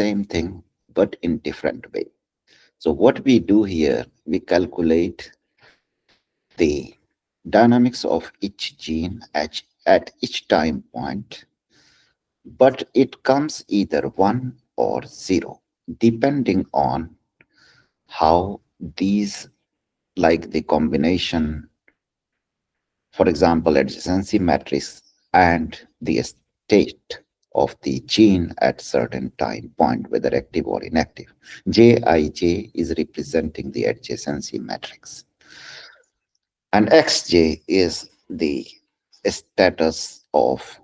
same thing, but in different way. So what we do here, we calculate the dynamics of each gene at each time point, but it comes either 1 or 0, depending on how these, like the combination, for example, adjacency matrix and the state of the gene at certain time point, whether active or inactive. Jij is representing the adjacency matrix, and xj is the status of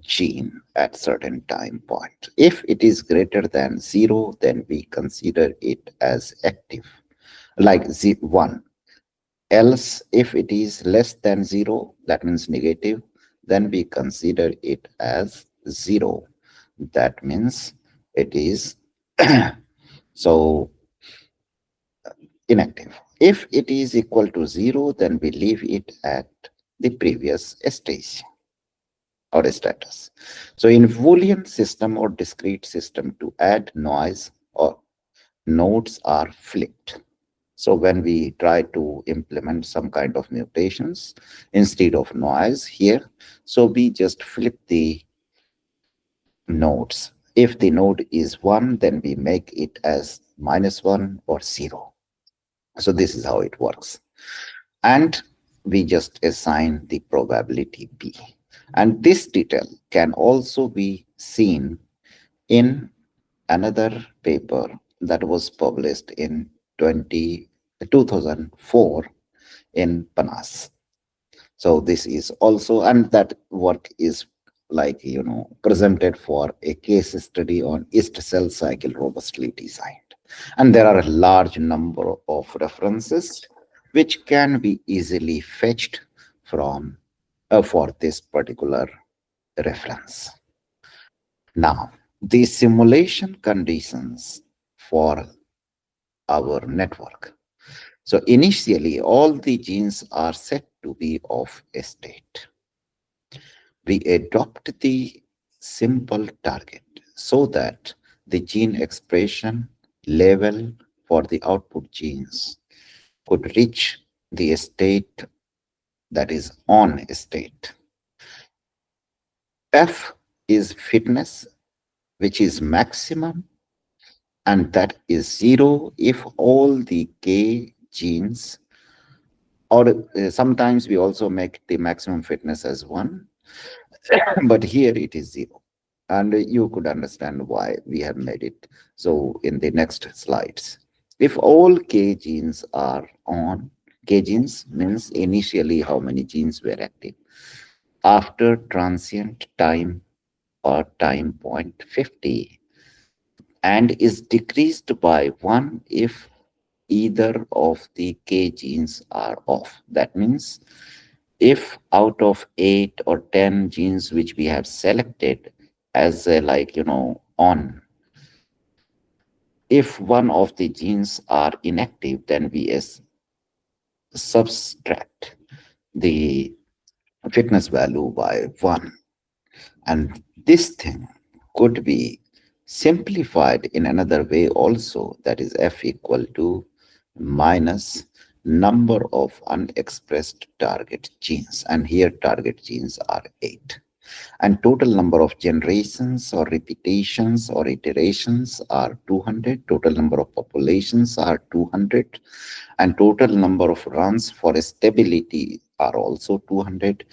gene at certain time point. If it is greater than 0, then we consider it as active, like 1. Else, if it is less than 0, that means negative, then we consider it as 0. That means it is so inactive. If it is equal to 0, then we leave it at the previous stage or status. So in Boolean system or discrete system, to add noise or nodes are flipped. So when we try to implement some kind of mutations instead of noise here, so we just flip the nodes. If the node is 1, then we make it as -1 or 0. So this is how it works. And we just assign the probability B. And this detail can also be seen in another paper that was published in 2004 in PANAS. So this is also, and that work is like, presented for a case study on yeast cell cycle robustly designed. And there are a large number of references which can be easily fetched from for this particular reference. Now, the simulation conditions for our network. So initially, all the genes are set to be of a state. We adopt the simple target so that the gene expression level for the output genes could reach the state that is on state. F is fitness, which is maximum, and that is 0 if all the K genes, or sometimes we also make the maximum fitness as 1, but here it is 0. And you could understand why we have made it so in the next slides. If all K genes are on, K genes means initially how many genes were active. After transient time or time point 50, and is decreased by 1 if either of the K genes are off. That means if out of 8 or 10 genes which we have selected as on, if one of the genes are inactive, then we subtract the fitness value by 1. And this thing could be simplified in another way also, that is F equal to minus number of unexpressed target genes, and here target genes are 8, and total number of generations or repetitions or iterations are 200, total number of populations are 200, and total number of runs for stability are also 200.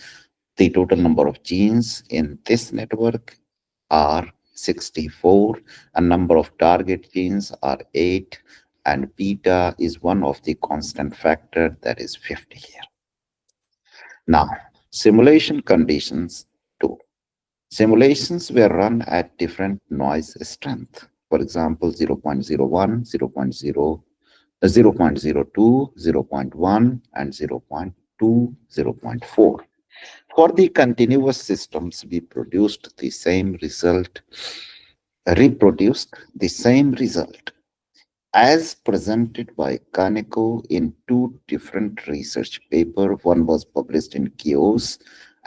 The total number of genes in this network are 64, and number of target genes are 8, and beta is one of the constant factor, that is 50 here. Now, simulation conditions 2. Simulations were run at different noise strength. For example, 0.01, 0.0, 0.02, 0.1, and 0.2, 0.4. For the continuous systems, we reproduced the same result as presented by Kaneko in 2 different research papers. One was published in Kios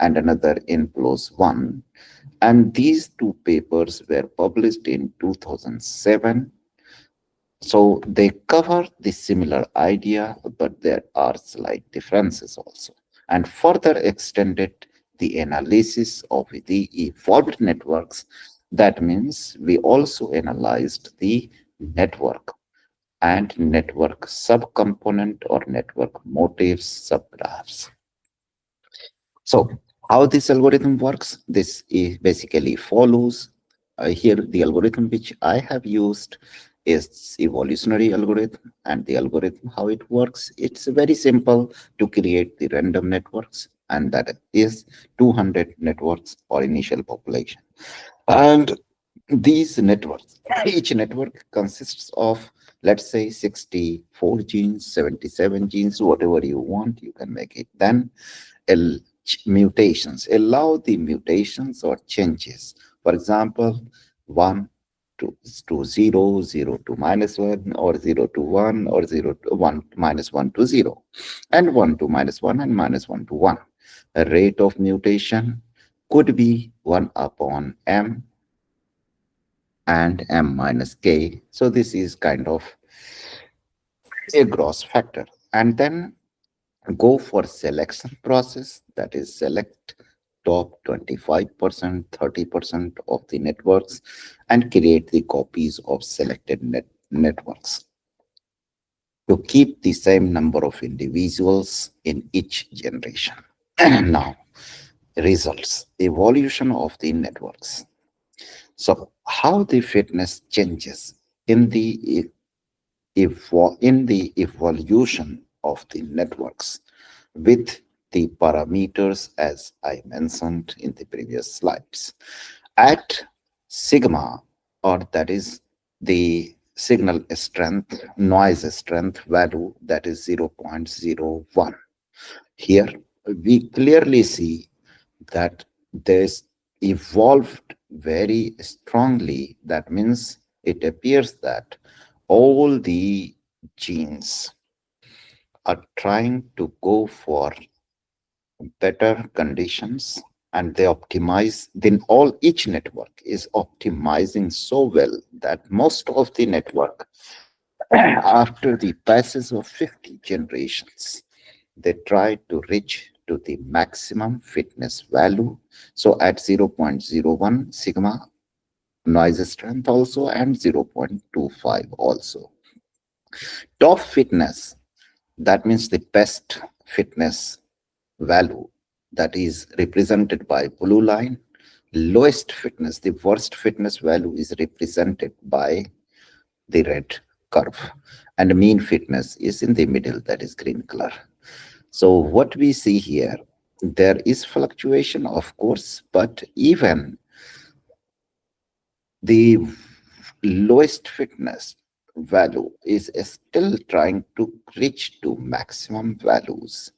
and another N plus 1. And these two papers were published in 2007. So they cover the similar idea, but there are slight differences also. And further extended the analysis of the evolved networks. That means we also analyzed the network and network subcomponent or network motifs subgraphs. So how this algorithm works, this is basically follows. Here the algorithm which I have used is evolutionary algorithm, and the algorithm how it works, it's very simple to create the random networks, and that is 200 networks or initial population. And these networks, each network consists of, let's say, 64 genes, 77 genes, whatever you want, you can make it. Then mutations, allow the mutations or changes. For example, 1 to 0, 0 to minus 1, or 0 to 1, or 0 to 1, minus 1 to 0, and 1 to minus 1, and minus 1 to 1. A rate of mutation could be 1 upon m and m minus k. So this is kind of a gross factor. And then go for selection process, that is select top 25%, 30% of the networks and create the copies of selected networks to keep the same number of individuals in each generation. Now, results, evolution of the networks. So how the fitness changes in the in the evolution of the networks with the parameters as I mentioned in the previous slides. At sigma, or that is the signal strength, noise strength value, that is 0.01. Here we clearly see that this evolved very strongly. That means it appears that all the genes are trying to go for better conditions, and they optimize. Then all each network is optimizing so well that most of the network after the passage of 50 generations, they try to reach to the maximum fitness value. So at 0.01 sigma noise strength also, and 0.25 also. Top fitness, that means the best fitness value, that is represented by blue line. Lowest fitness, the worst fitness value, is represented by the red curve, and mean fitness is in the middle, that is green color. So what we see here, there is fluctuation of course, but even the lowest fitness value is still trying to reach to maximum values.